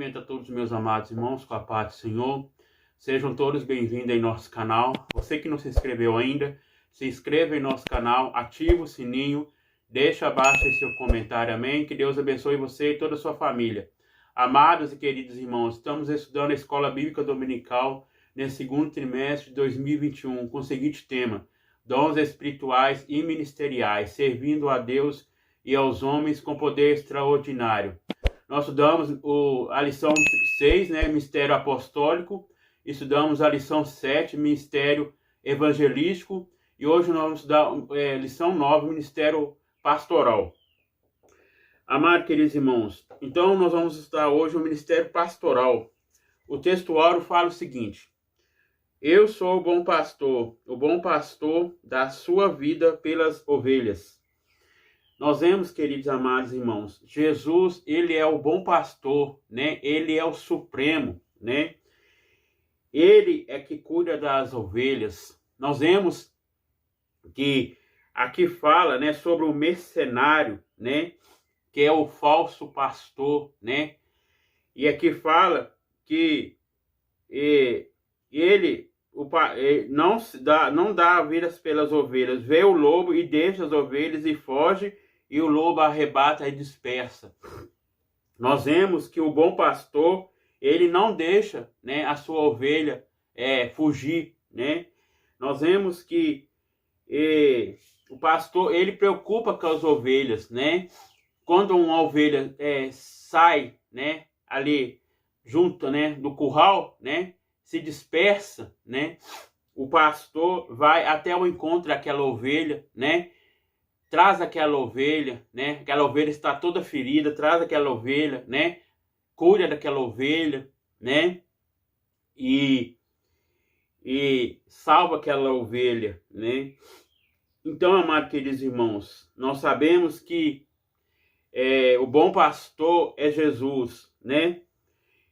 cumprimento a todos os meus amados irmãos com a paz do Senhor. Sejam todos bem-vindos em nosso canal. Você que não se inscreveu ainda, se inscreva em nosso canal, ativa o sininho, deixa abaixo aí seu comentário, amém? Que Deus abençoe você e toda a sua família. Amados e queridos irmãos, estamos estudando a Escola Bíblica Dominical nesse segundo trimestre de 2021 com o seguinte tema: dons espirituais e ministeriais, servindo a Deus e aos homens com poder extraordinário. Nós estudamos a lição 6, Ministério Apostólico, estudamos a lição 7, Ministério Evangelístico, e hoje nós vamos estudar lição 9, Ministério Pastoral. Amados queridos irmãos, então nós vamos estudar hoje o Ministério Pastoral. O textuário fala o seguinte: eu sou o bom pastor dá sua vida pelas ovelhas. Nós vemos, queridos amados irmãos, Jesus, ele é o bom pastor, Ele é o supremo, Ele é que cuida das ovelhas. Nós vemos que aqui fala, sobre o mercenário, que é o falso pastor, E aqui fala que ele não dá vidas pelas ovelhas, vê o lobo e deixa as ovelhas e foge, e o lobo arrebata e dispersa. Nós vemos que o bom pastor, ele não deixa, a sua ovelha fugir, Nós vemos que o pastor, ele preocupa com as ovelhas, Quando uma ovelha sai, ali junto, do curral, se dispersa, O pastor vai até o encontro daquela ovelha, Traz aquela ovelha, Aquela ovelha está toda ferida, traz aquela ovelha, Cuida daquela ovelha, E salva aquela ovelha, Então, amados queridos irmãos, nós sabemos que o bom pastor é Jesus,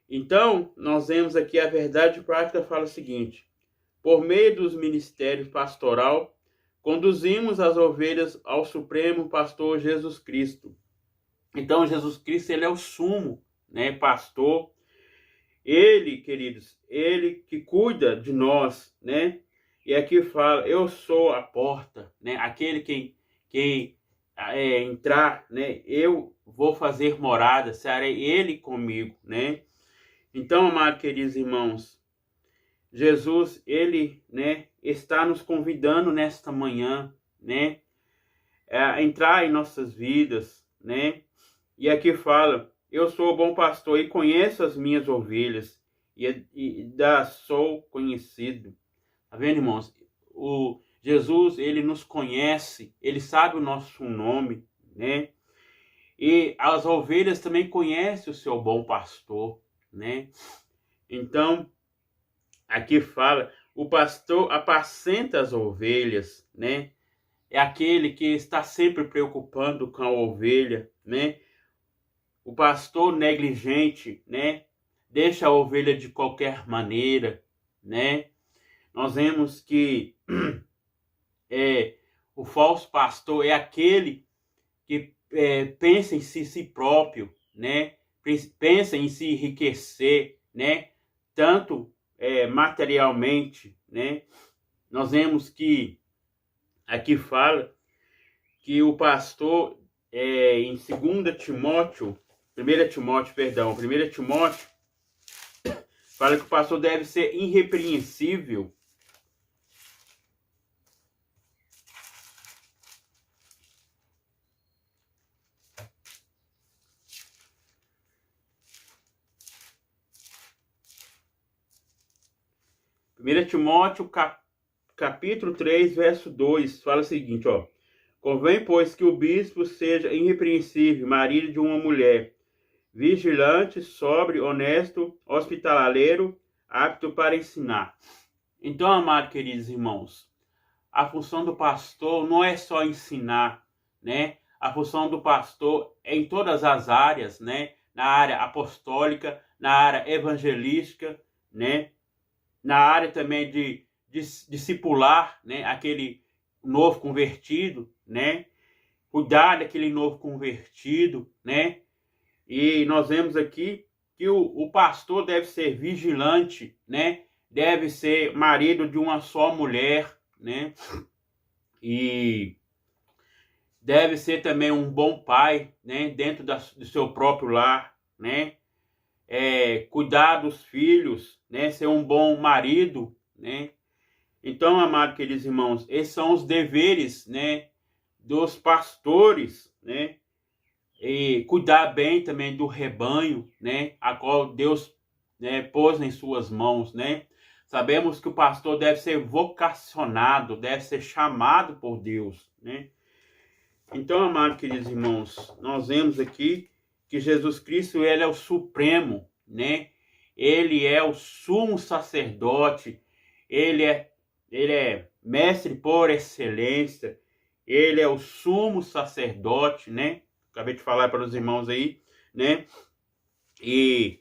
Então, nós vemos aqui a verdade prática fala o seguinte: por meio dos ministérios pastoral, conduzimos as ovelhas ao Supremo Pastor Jesus Cristo. Então, Jesus Cristo, ele é o sumo, pastor. Ele, queridos, ele que cuida de nós, E aqui fala: eu sou a porta, Aquele que entrar, Eu vou fazer morada, serei ele comigo, Então, amados queridos irmãos, Jesus, ele, está nos convidando nesta manhã, a entrar em nossas vidas, E aqui fala: eu sou o bom pastor e conheço as minhas ovelhas e sou conhecido. Tá vendo, irmãos? O Jesus, ele nos conhece, ele sabe o nosso nome, E as ovelhas também conhecem o seu bom pastor, Então, aqui fala: o pastor apacenta as ovelhas, É aquele que está sempre preocupando com a ovelha, O pastor negligente, Deixa a ovelha de qualquer maneira, Nós vemos que o falso pastor é aquele que pensa em si próprio, Pensa em se enriquecer, Tanto materialmente, Nós vemos que aqui fala que o pastor em 1 Timóteo, fala que o pastor deve ser irrepreensível. Timóteo, capítulo 3, verso 2, fala o seguinte, convém, pois, que o bispo seja irrepreensível, marido de uma mulher, vigilante, sóbrio, honesto, hospitaleiro, apto para ensinar. Então, amados queridos irmãos, a função do pastor não é só ensinar, A função do pastor é em todas as áreas, Na área apostólica, na área evangelística, Na área também de discipular, aquele novo convertido, Cuidar daquele novo convertido, E nós vemos aqui que o pastor deve ser vigilante, né? Deve ser marido de uma só mulher, né? E deve ser também um bom pai, né? Dentro do seu próprio lar, né? Cuidar dos filhos, né? Ser um bom marido, né? Então, amados queridos irmãos, esses são os deveres, né? Dos pastores, né? E cuidar bem também do rebanho, né? A qual Deus, né, pôs em suas mãos, né? Sabemos que o pastor deve ser vocacionado, deve ser chamado por Deus, né? Então, amados queridos irmãos, nós vemos aqui que Jesus Cristo, ele é o supremo, né? Ele é o sumo sacerdote, ele é mestre por excelência, ele é o sumo sacerdote, né? Acabei de falar para os irmãos aí, né? E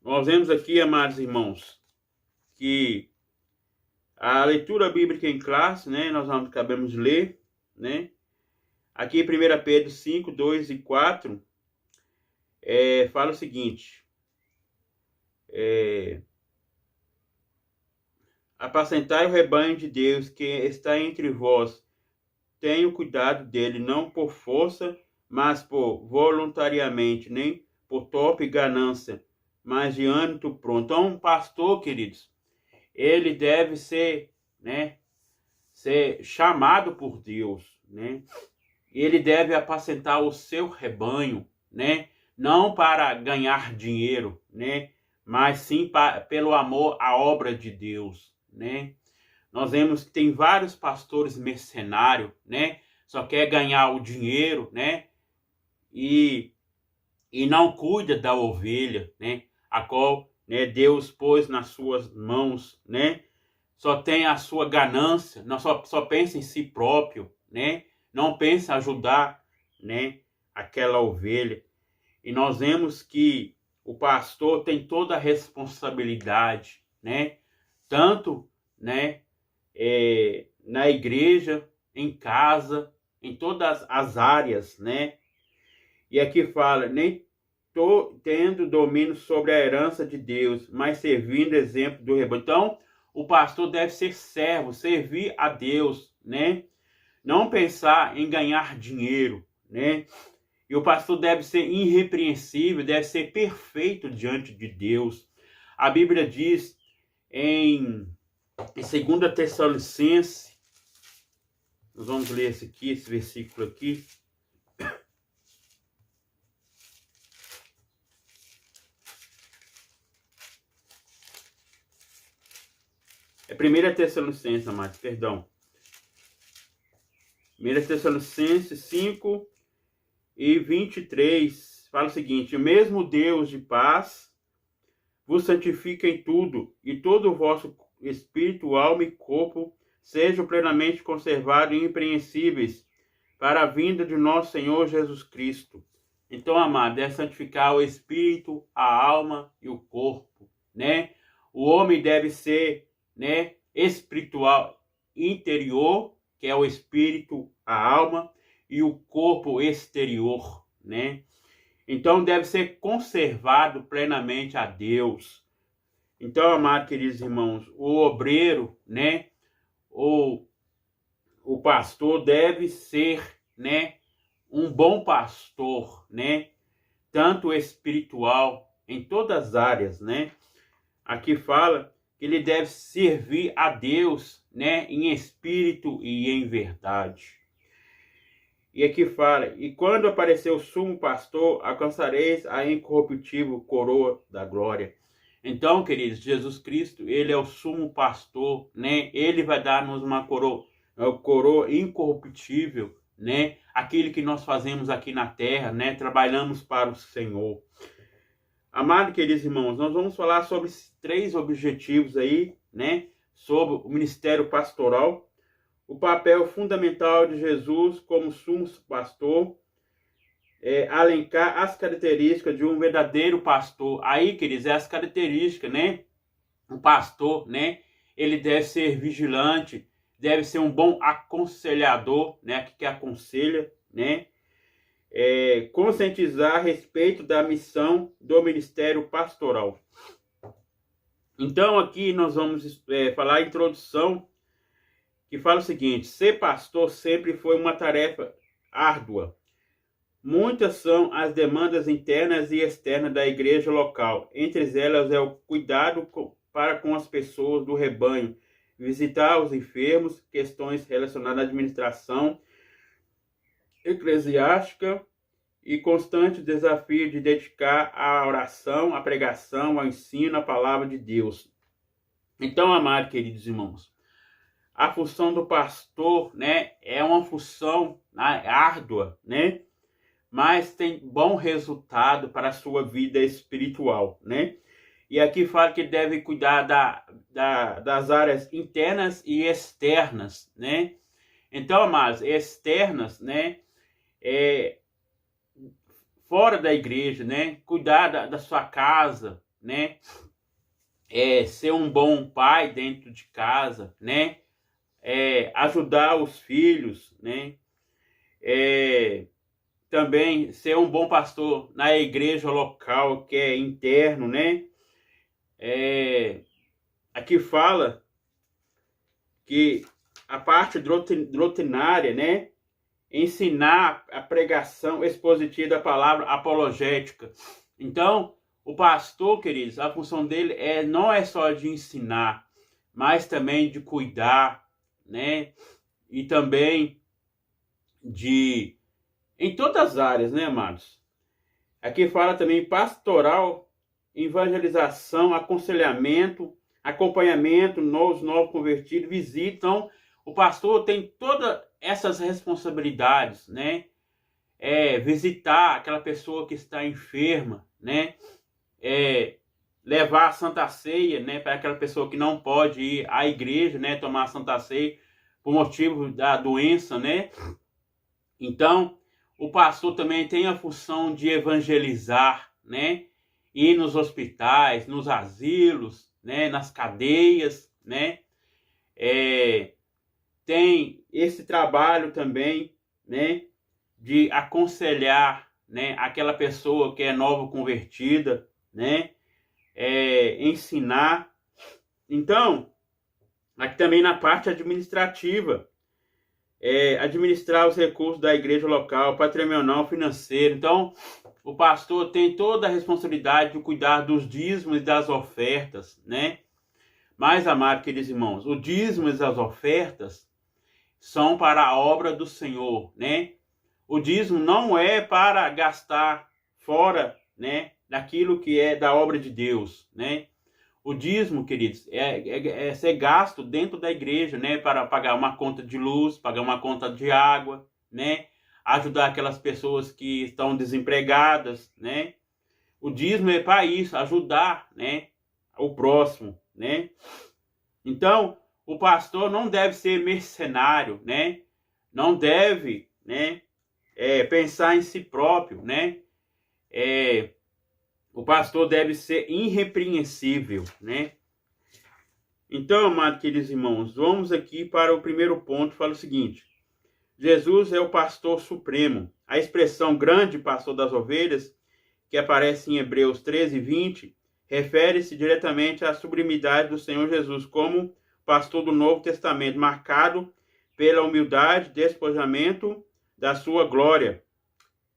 nós vemos aqui, amados irmãos, que a leitura bíblica em classe, né? Nós acabamos de ler, né? Aqui em 1 Pedro 5, 2 e 4, fala o seguinte: apacentai o rebanho de Deus que está entre vós, tenha cuidado dele, não por força, mas por voluntariamente, nem por torpe ganância, mas de âmbito pronto. Então, um pastor, queridos, ele deve ser, né, ser chamado por Deus, né? Ele deve apacentar o seu rebanho, né? Não para ganhar dinheiro, né? Mas sim pelo amor à obra de Deus, né? Nós vemos que tem vários pastores mercenários, né? Só quer ganhar o dinheiro, né? E não cuida da ovelha, né? A qual, né, Deus pôs nas suas mãos, né? Só tem a sua ganância, não só pensa em si próprio, né? Não pensa em ajudar, né, aquela ovelha. E nós vemos que o pastor tem toda a responsabilidade, né? Tanto, né, na igreja, em casa, em todas as áreas, né? E aqui fala, nem tendo domínio sobre a herança de Deus, mas servindo exemplo do rebanho. Então, o pastor deve ser servo, servir a Deus, né? Não pensar em ganhar dinheiro, né? E o pastor deve ser irrepreensível, deve ser perfeito diante de Deus. A Bíblia diz em 2 Tessalonicenses, nós vamos ler esse versículo aqui. É 1 Tessalonicenses, amados, perdão. 1 Tessalonicenses 5 e 23 fala o seguinte: o mesmo Deus de paz vos santifica em tudo, e todo o vosso espírito, alma e corpo sejam plenamente conservados e irrepreensíveis para a vinda de nosso Senhor Jesus Cristo. Então, amado, é santificar o espírito, a alma e o corpo, né? O homem deve ser, né, espiritual interior, que é o espírito, a alma, e o corpo exterior, né? Então deve ser conservado plenamente a Deus. Então, amados queridos irmãos, o obreiro, né, o pastor deve ser, né, um bom pastor, né, tanto espiritual, em todas as áreas, né? Aqui fala que ele deve servir a Deus, né, em espírito e em verdade. E aqui fala: e quando aparecer o sumo pastor, alcançareis a incorruptível coroa da glória. Então, queridos, Jesus Cristo, ele é o sumo pastor, né? Ele vai dar-nos uma coroa incorruptível, né? Aquilo que nós fazemos aqui na terra, né? Trabalhamos para o Senhor. Amados queridos irmãos, nós vamos falar sobre esses 3 objetivos aí, né? Sobre o ministério pastoral, o papel fundamental de Jesus como sumo pastor, alencar as características de um verdadeiro pastor. Aí, queridos, é as características, né? O pastor, né? Ele deve ser vigilante, deve ser um bom aconselhador, né? Que aconselha, né? conscientizar a respeito da missão do ministério pastoral. Então, aqui nós vamos falar a introdução, que fala o seguinte: ser pastor sempre foi uma tarefa árdua. Muitas são as demandas internas e externas da igreja local. Entre elas é o cuidado para com as pessoas do rebanho, visitar os enfermos, questões relacionadas à administração eclesiástica e constante desafio de dedicar à oração, à pregação, ao ensino, à palavra de Deus. Então, amados queridos irmãos, a função do pastor, né, é uma função árdua, né, mas tem bom resultado para a sua vida espiritual, né? E aqui fala que ele deve cuidar das áreas internas e externas, né? Então, amados, externas, né, fora da igreja, né, cuidar da sua casa, né, ser um bom pai dentro de casa, né, ajudar os filhos, né, também ser um bom pastor na igreja local, que é interno, né. Aqui fala que a parte doutrinária, né, ensinar a pregação expositiva da palavra apologética. Então, o pastor, queridos, a função dele não é só de ensinar, mas também de cuidar, né, e também em todas as áreas, né, amados? Aqui fala também pastoral, evangelização, aconselhamento, acompanhamento, novos convertidos, visita. Então, o pastor tem todas essas responsabilidades, né? Visitar aquela pessoa que está enferma, né? Levar a Santa Ceia, né, para aquela pessoa que não pode ir à igreja, né, tomar a Santa Ceia por motivo da doença, né? Então, o pastor também tem a função de evangelizar, né? Ir nos hospitais, nos asilos, né, nas cadeias, né? Tem esse trabalho também, né, de aconselhar, né, aquela pessoa que é nova convertida, né, ensinar. Então, aqui também na parte administrativa, administrar os recursos da igreja local, patrimonial, financeiro. Então, o pastor tem toda a responsabilidade de cuidar dos dízimos e das ofertas, né? Mas, amados queridos irmãos, o dízimo e as ofertas são para a obra do Senhor, né? O dízimo não é para gastar fora, né, daquilo que é da obra de Deus, né? O dízimo, queridos, é ser gasto dentro da igreja, né, para pagar uma conta de luz, pagar uma conta de água, né? Ajudar aquelas pessoas que estão desempregadas, né? O dízimo é para isso, ajudar, né, o próximo, né? Então, o pastor não deve ser mercenário, né? Não deve, né, pensar em si próprio, né? O pastor deve ser irrepreensível, né? Então, amados queridos irmãos, vamos aqui para o primeiro ponto, fala o seguinte: Jesus é o pastor supremo. A expressão grande pastor das ovelhas, que aparece em Hebreus 13:20, refere-se diretamente à sublimidade do Senhor Jesus como pastor do Novo Testamento, marcado pela humildade, despojamento da sua glória.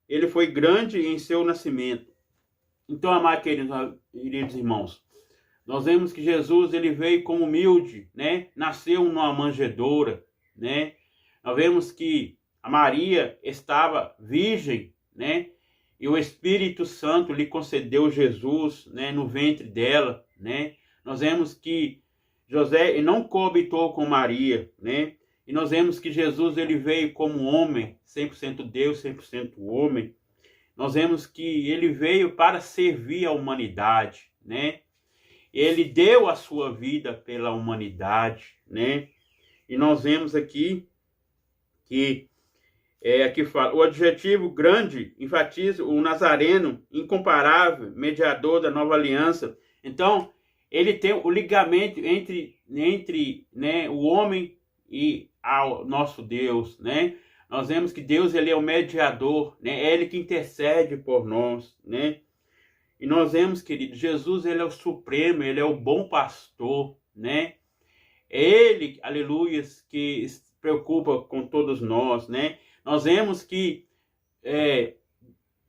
Ele foi grande em seu nascimento. Então, amados queridos irmãos, nós vemos que Jesus ele veio como humilde, né? Nasceu numa manjedoura, né? Nós vemos que a Maria estava virgem, né? E o Espírito Santo lhe concedeu Jesus, né, no ventre dela, né? Nós vemos que José não coabitou com Maria, né? E nós vemos que Jesus ele veio como homem, 100% Deus, 100% homem. Nós vemos que ele veio para servir a humanidade, né? Ele deu a sua vida pela humanidade, né? E nós vemos aqui que aqui fala, o adjetivo grande enfatiza o Nazareno, incomparável, mediador da nova aliança. Então, ele tem o ligamento entre né, o homem e ao nosso Deus, né? Nós vemos que Deus, ele é o mediador, né? É ele que intercede por nós, né? E nós vemos, querido, Jesus, ele é o supremo, ele é o bom pastor, né? É ele, aleluia, que se preocupa com todos nós, né? Nós vemos que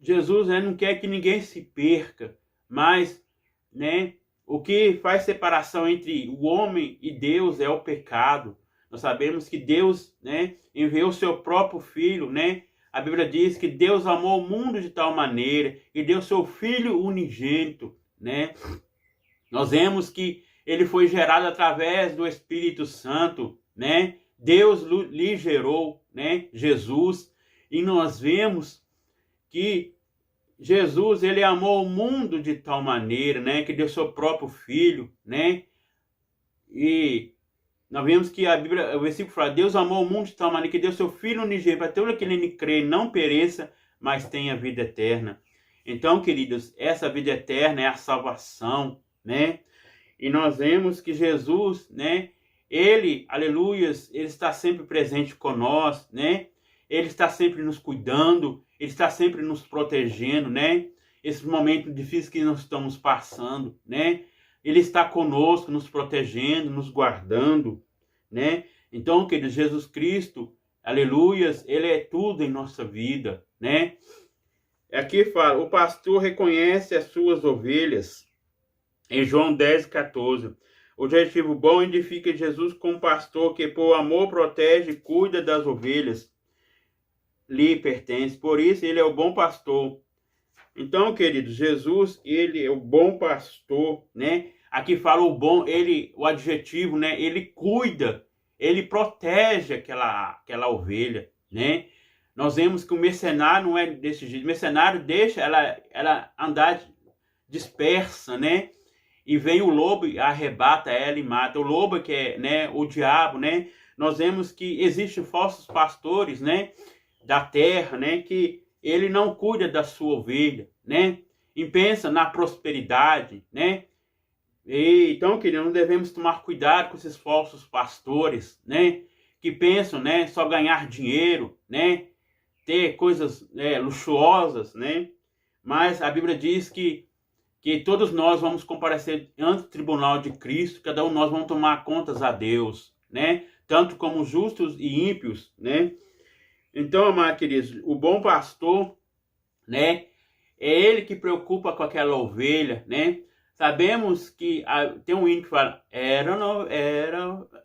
Jesus, né, não quer que ninguém se perca, mas, né, o que faz separação entre o homem e Deus é o pecado. Nós sabemos que Deus, né, enviou o seu próprio Filho, né? A Bíblia diz que Deus amou o mundo de tal maneira e deu seu Filho unigênito, né? Nós vemos que ele foi gerado através do Espírito Santo, né? Deus lhe gerou, né? Jesus. E nós vemos que Jesus, ele amou o mundo de tal maneira, né? Que deu seu próprio Filho, né? E nós vemos que a Bíblia, o versículo fala, Deus amou o mundo de tal maneira que deu seu Filho unigênito para todo aquele que crê não pereça, mas tenha vida eterna. Então, queridos, essa vida eterna é a salvação, né? E nós vemos que Jesus, né? Ele, aleluias, ele está sempre presente conosco, né? Ele está sempre nos cuidando, ele está sempre nos protegendo, né? Esses momentos difíceis que nós estamos passando, né? Ele está conosco, nos protegendo, nos guardando, né? Então, querido, Jesus Cristo, aleluias, ele é tudo em nossa vida, né? Aqui fala, o pastor reconhece as suas ovelhas, em João 10,14. O adjetivo bom identifica Jesus como pastor que por amor protege e cuida das ovelhas. Lhe pertence, por isso ele é o bom pastor. Então, queridos, Jesus, ele é o bom pastor, né? Aqui fala o bom, ele, o adjetivo, né? Ele cuida, ele protege aquela ovelha, né? Nós vemos que o mercenário não é desse jeito. O mercenário deixa ela andar dispersa, né? E vem o lobo e arrebata ela e mata. O lobo que é, né, o diabo, né? Nós vemos que existem falsos pastores, né? Da terra, né? Que ele não cuida da sua ovelha, né? E pensa na prosperidade, né? E, então, querido, nós devemos tomar cuidado com esses falsos pastores, né? Que pensam, né? Só ganhar dinheiro, né? Ter coisas luxuosas, né? Mas a Bíblia diz que todos nós vamos comparecer ante o tribunal de Cristo, cada um de nós vamos tomar contas a Deus, né? Tanto como justos e ímpios, né? Então, amados queridos, o bom pastor, né? É ele que preocupa com aquela ovelha, né? Sabemos que tem um hino que fala, era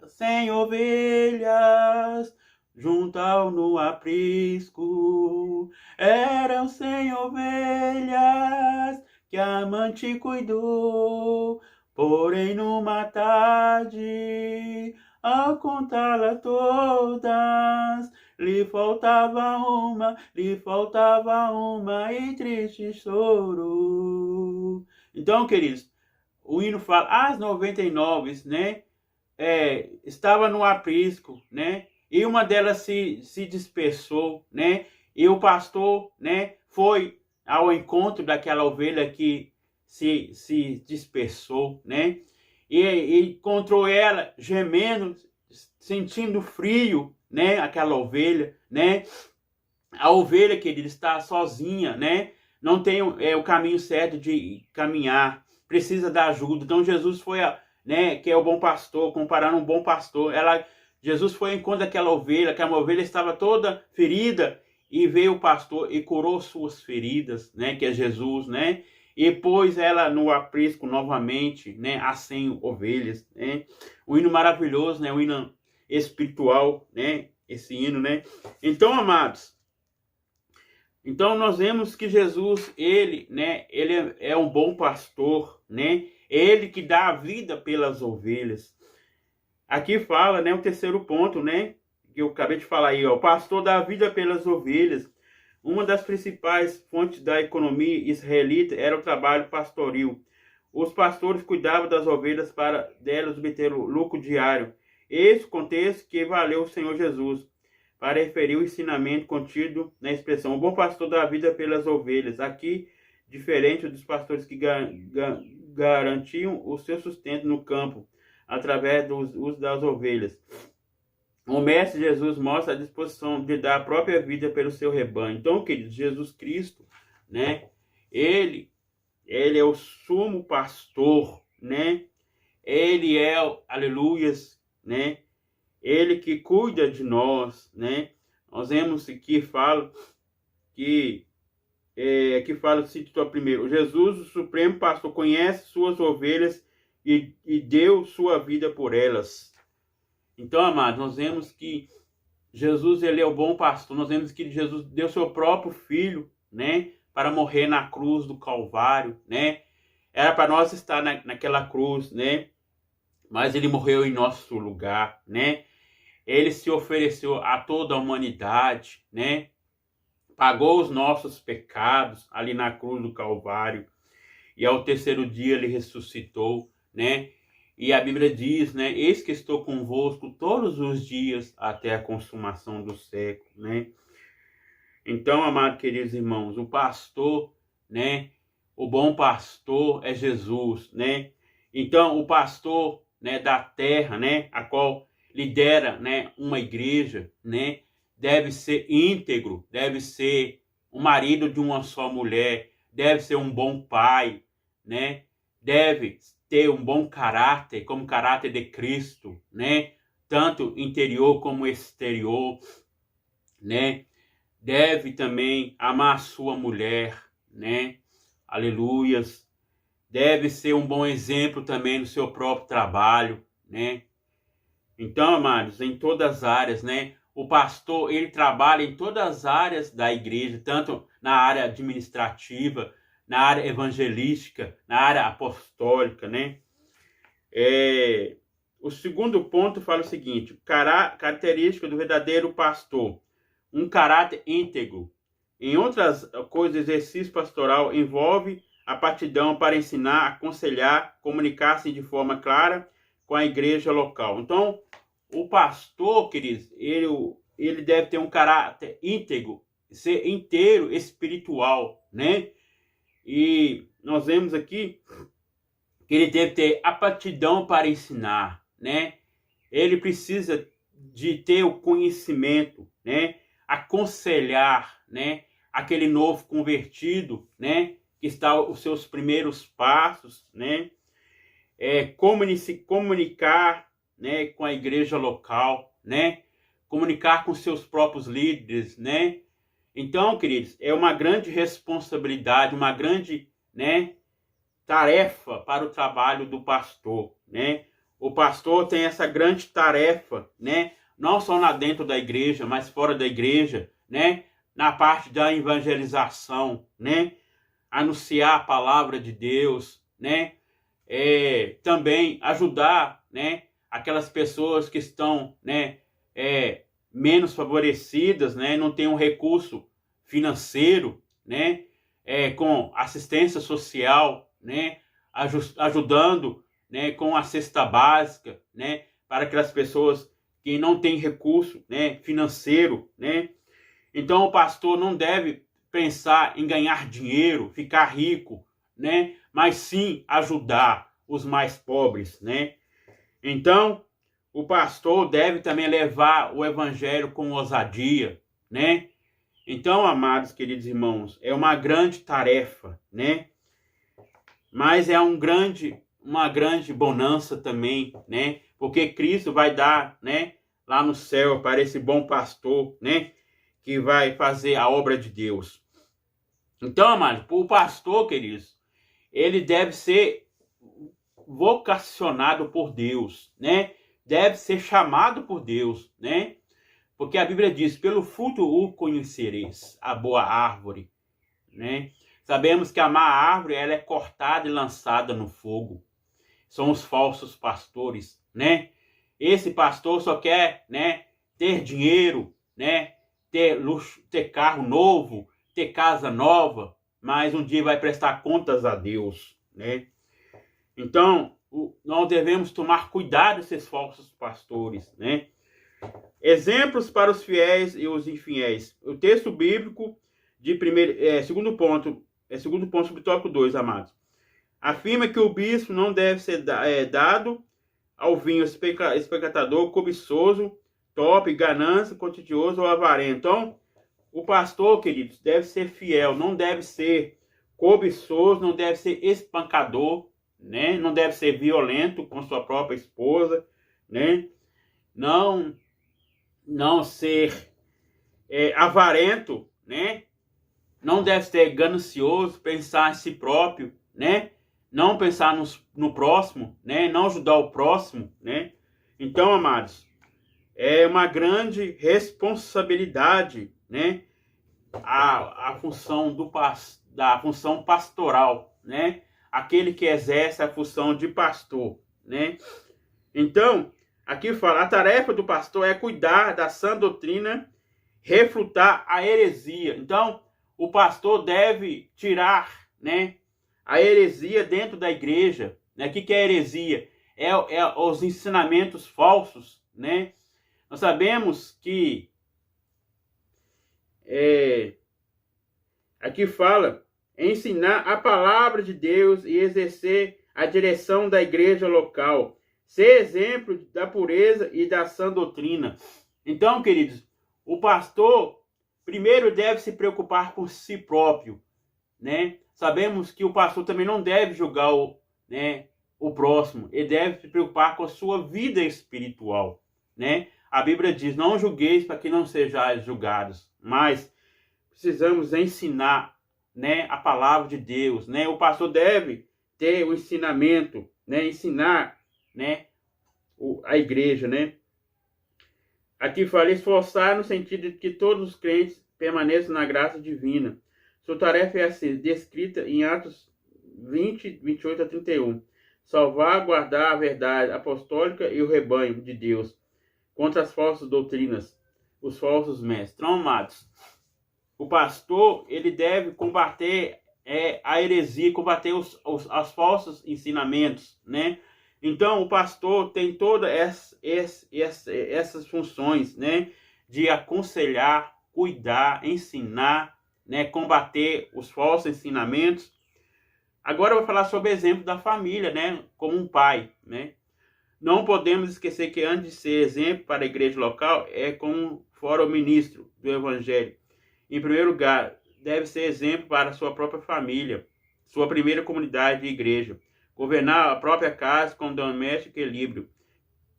100 ovelhas junto no aprisco, eram 100 ovelhas que a mãe te cuidou, porém numa tarde, ao contá-la todas, lhe faltava uma e triste choro. Então, queridos, o hino fala, as 99, né, estava no aprisco, né, e uma delas se dispersou, né, e o pastor, né, foi ao encontro daquela ovelha que se dispersou, né, e encontrou ela gemendo, sentindo frio, né, aquela ovelha, né, a ovelha, querido, está sozinha, né, não tem o caminho certo de caminhar, precisa da ajuda. Então Jesus foi, né, que é o bom pastor, comparando um bom pastor, Jesus foi ao encontro daquela ovelha, que a ovelha estava toda ferida, e veio o pastor e curou suas feridas, né, que é Jesus, né, e pôs ela no aprisco novamente, né, a 100 ovelhas, né, um hino maravilhoso, né, um hino espiritual, né, esse hino, né. Então, amados, então nós vemos que Jesus, ele, né, ele é um bom pastor, né, ele que dá a vida pelas ovelhas. Aqui fala, né, o terceiro ponto, né, que eu acabei de falar aí, ó, o pastor dá a vida pelas ovelhas. Uma das principais fontes da economia israelita era o trabalho pastoril. Os pastores cuidavam das ovelhas para delas obter o lucro diário. Esse contexto que valeu o Senhor Jesus para referir o ensinamento contido na expressão o bom pastor dá a vida pelas ovelhas. Aqui, diferente dos pastores que garantiam o seu sustento no campo através do uso das ovelhas. o Mestre Jesus mostra a disposição de dar a própria vida pelo seu rebanho. Então, queridos, Jesus Cristo, né? Ele é o sumo pastor, né? Ele é, aleluias, né? Ele que cuida de nós, né? Nós vemos aqui, fala cita primeiro, Jesus, o Supremo Pastor, conhece suas ovelhas e deu sua vida por elas. Então, amados, nós vemos que Jesus, ele é o bom pastor. Nós vemos que Jesus deu seu próprio filho, né, para morrer na cruz do Calvário, né? Era para nós estar naquela cruz, né? Mas ele morreu em nosso lugar, né? Ele se ofereceu a toda a humanidade, né? Pagou os nossos pecados ali na cruz do Calvário. E ao terceiro dia ele ressuscitou, né? E a Bíblia diz, né? Eis que estou convosco todos os dias até a consumação do século, né? Então, amados queridos irmãos, o pastor, né? O bom pastor é Jesus, né? Então, o pastor, né, da terra, né, a qual lidera, né, uma igreja, né, deve ser íntegro, deve ser o marido de uma só mulher, deve ser um bom pai, né? Deve ter um bom caráter, como caráter de Cristo, né? Tanto interior como exterior, né? Deve também amar a sua mulher, né? Aleluias. Deve ser um bom exemplo também no seu próprio trabalho, né? Então, amados, em todas as áreas, né? O pastor, ele trabalha em todas as áreas da igreja, tanto na área administrativa, na área evangelística, na área apostólica, né? O segundo ponto fala o seguinte: característica do verdadeiro pastor, um caráter íntegro. Em outras coisas, exercício pastoral envolve a aptidão para ensinar, aconselhar, comunicar-se de forma clara com a igreja local. Então, o pastor, queridos, ele deve ter um caráter íntegro, ser inteiro espiritual, né? E nós vemos aqui que ele deve ter aptidão para ensinar, né? Ele precisa de ter o conhecimento, né? Aconselhar, né? Aquele novo convertido, né? Que está os seus primeiros passos, né? Comunicar, né? Com a igreja local, né? Comunicar com seus próprios líderes, né? Então, queridos, é uma grande responsabilidade, uma grande, né, tarefa para o trabalho do pastor, né? O pastor tem essa grande tarefa, né? Não só dentro da igreja, mas fora da igreja, né? Na parte da evangelização, né? Anunciar a palavra de Deus, né? Também ajudar, né? Aquelas pessoas que estão, né? Menos favorecidas, né? Não tem um recurso financeiro, né? Com assistência social, né? Ajudando, né? Com a cesta básica, né? Para aquelas pessoas que não têm recurso, né? Financeiro, né? Então o pastor não deve pensar em ganhar dinheiro, ficar rico, né? Mas sim ajudar os mais pobres, né? Então o pastor deve também levar o evangelho com ousadia, né? Então, amados queridos irmãos, é uma grande tarefa, né? Mas é uma grande bonança também, né? Porque Cristo vai dar, né, lá no céu para esse bom pastor, né, que vai fazer a obra de Deus. Então, amados, o pastor, queridos, ele deve ser vocacionado por Deus, né? Deve ser chamado por Deus, né? Porque a Bíblia diz, pelo fruto o conhecereis, a boa árvore, né? Sabemos que a má árvore, ela é cortada e lançada no fogo. São os falsos pastores, né? Esse pastor só quer, né, ter dinheiro, né? Ter luxo, ter carro novo, ter casa nova, mas um dia vai prestar contas a Deus, né? Então, nós devemos tomar cuidado desses falsos pastores, né? Exemplos para os fiéis e os infiéis. O texto bíblico de segundo ponto sobre o tópico 2, amados. Afirma que o bispo não deve ser dado ao vinho espectador, cobiçoso, top, ganância, contagioso ou avarento. Então, o pastor, queridos, deve ser fiel, não deve ser cobiçoso, não deve ser espancador, né? Não deve ser violento com sua própria esposa, né? Não ser avarento, né? Não deve ser ganancioso, pensar em si próprio, né? Não pensar no próximo, né? Não ajudar o próximo, né? Então, amados, é uma grande responsabilidade, né? A função da função pastoral, né? Aquele que exerce a função de pastor, né? Então, aqui fala, a tarefa do pastor é cuidar da sã doutrina, refutar a heresia. Então, o pastor deve tirar, né, a heresia dentro da igreja, né? O que é heresia? É os ensinamentos falsos, né? Nós sabemos que aqui fala ensinar a palavra de Deus e exercer a direção da igreja local, ser exemplo da pureza e da sã doutrina. Então, queridos, o pastor primeiro deve se preocupar com si próprio, né? Sabemos que o pastor também não deve julgar o próximo, ele deve se preocupar com a sua vida espiritual, né? A Bíblia diz, não julgueis para que não sejais julgados, mas precisamos ensinar, né, a palavra de Deus, né? O pastor deve ter o ensinamento, né? Ensinar, né, a igreja, né? Aqui fala esforçar no sentido de que todos os crentes permaneçam na graça divina. Sua tarefa é assim, descrita em Atos 20, 28 a 31. Salvar, guardar a verdade apostólica e o rebanho de Deus contra as falsas doutrinas, os falsos mestres. Então, amados, o pastor, ele deve combater a heresia, combater os falsos ensinamentos, né? Então, o pastor tem todas essas funções, né? De aconselhar, cuidar, ensinar, né? Combater os falsos ensinamentos. Agora eu vou falar sobre o exemplo da família, né? Como um pai, né? Não podemos esquecer que antes de ser exemplo para a igreja local, é como fora o ministro do evangelho. Em primeiro lugar, deve ser exemplo para a sua própria família, sua primeira comunidade de igreja. Governar a própria casa com doméstico equilíbrio,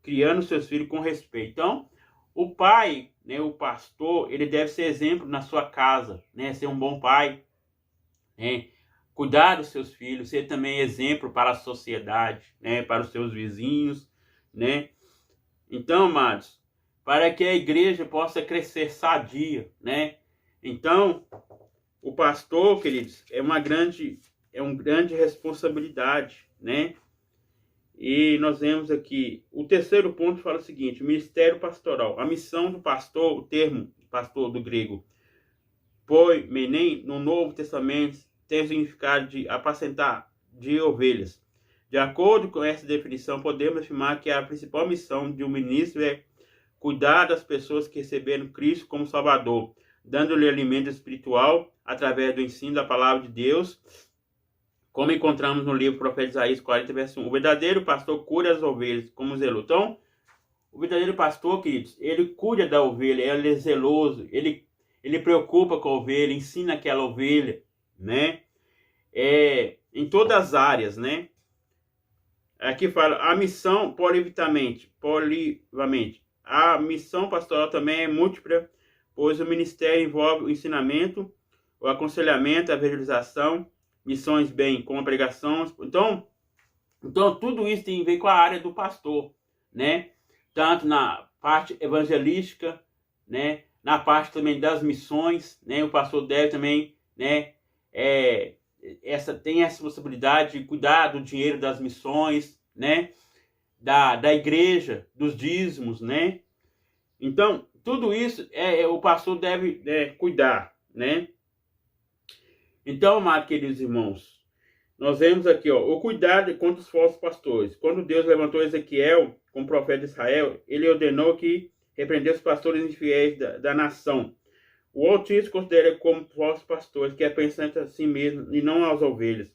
criando seus filhos com respeito. Então, o pai, né, o pastor, ele deve ser exemplo na sua casa, né, ser um bom pai, né, cuidar dos seus filhos, ser também exemplo para a sociedade, né, para os seus vizinhos, né. Então, amados, para que a igreja possa crescer sadia, né. Então, o pastor, queridos, é uma grande responsabilidade, né? E nós vemos aqui, o terceiro ponto fala o seguinte, ministério pastoral. A missão do pastor, o termo pastor do grego, poimenem, no Novo Testamento, tem o significado de apacentar de ovelhas. De acordo com essa definição, podemos afirmar que a principal missão de um ministro é cuidar das pessoas que receberam Cristo como Salvador, dando-lhe alimento espiritual através do ensino da palavra de Deus, como encontramos no livro Profeta Isaías 40, verso 1. O verdadeiro pastor cuida das ovelhas como zeloso. Então, o verdadeiro pastor, queridos, ele cuida da ovelha, ele é zeloso, ele preocupa com a ovelha, ensina aquela ovelha, né? Em todas as áreas, né? Aqui fala, a missão polivamente. A missão pastoral também é múltipla, pois o ministério envolve o ensinamento, o aconselhamento, a evangelização, missões bem como a pregação. Então tudo isso tem a ver com a área do pastor, né? Tanto na parte evangelística, né? Na parte também das missões, né? O pastor deve também, né? Tem essa possibilidade de cuidar do dinheiro das missões, né? Da igreja, dos dízimos, né? Então, tudo isso o pastor deve cuidar, né? Então, amados queridos irmãos, nós vemos aqui, o cuidado contra os falsos pastores. Quando Deus levantou Ezequiel como profeta de Israel, ele ordenou que repreendesse os pastores infiéis da nação. O Altíssimo considera como falsos pastores, que é pensante a si mesmo e não às ovelhas.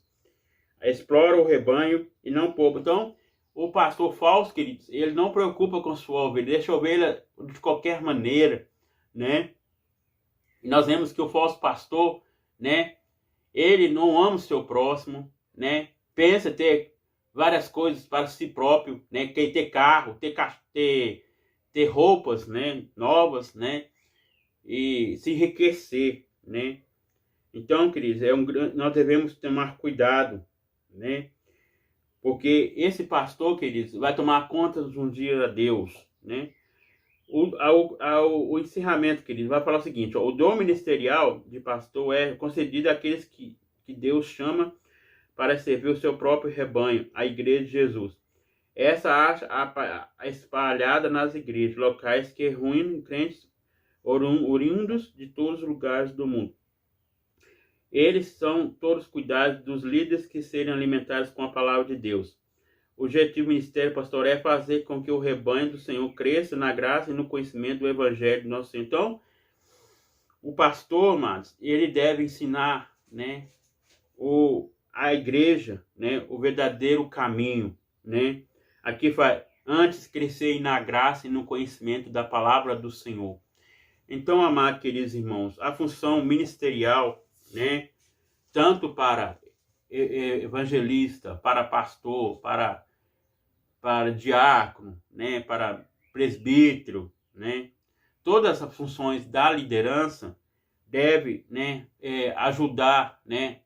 Explora o rebanho e não poupa. Então, o pastor falso, queridos, ele não preocupa com sua ovelha, deixa a ovelha de qualquer maneira, né? E nós vemos que o falso pastor, né, ele não ama o seu próximo, né? Pensa ter várias coisas para si próprio, né? Quer ter carro, ter roupas, né, novas, né? E se enriquecer, né? Então, queridos, nós devemos tomar cuidado, né? Porque esse pastor, queridos, vai tomar conta de um dia a Deus, né? O encerramento, queridos, vai falar o seguinte, ó, o dom ministerial de pastor é concedido àqueles que Deus chama para servir o seu próprio rebanho, a igreja de Jesus. Essa acha espalhada nas igrejas, locais que reúnem crentes oriundos de todos os lugares do mundo. Eles são todos cuidados dos líderes que serem alimentados com a palavra de Deus. O objetivo do ministério pastoral é fazer com que o rebanho do Senhor cresça na graça e no conhecimento do evangelho do nosso Senhor. Então, o pastor, amados, ele deve ensinar, né, a igreja, né, o verdadeiro caminho, né? Aqui vai antes crescer na graça e no conhecimento da palavra do Senhor. Então, amados queridos irmãos, a função ministerial, né, tanto para evangelista, para pastor, para diácono, né, para presbítero, né, todas as funções da liderança deve, né, ajudar, né,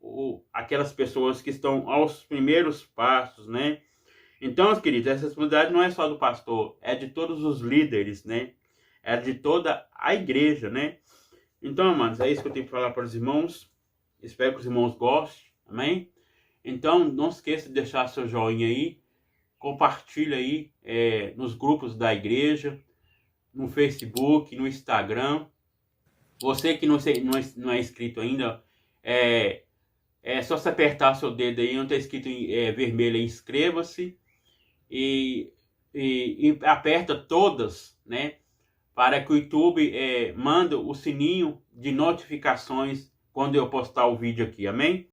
aquelas pessoas que estão aos primeiros passos, né. Então, queridos, essa responsabilidade não é só do pastor, é de todos os líderes, né, é de toda a igreja, né. Então, amados, é isso que eu tenho para falar para os irmãos. Espero que os irmãos gostem, amém? Então, não esqueça de deixar seu joinha aí, compartilha aí nos grupos da igreja, no Facebook, no Instagram. Você que não é inscrito ainda, é só você apertar seu dedo aí, onde está escrito vermelho aí, inscreva-se e aperta todas, né? Para que o YouTube manda o sininho de notificações quando eu postar o vídeo aqui, amém?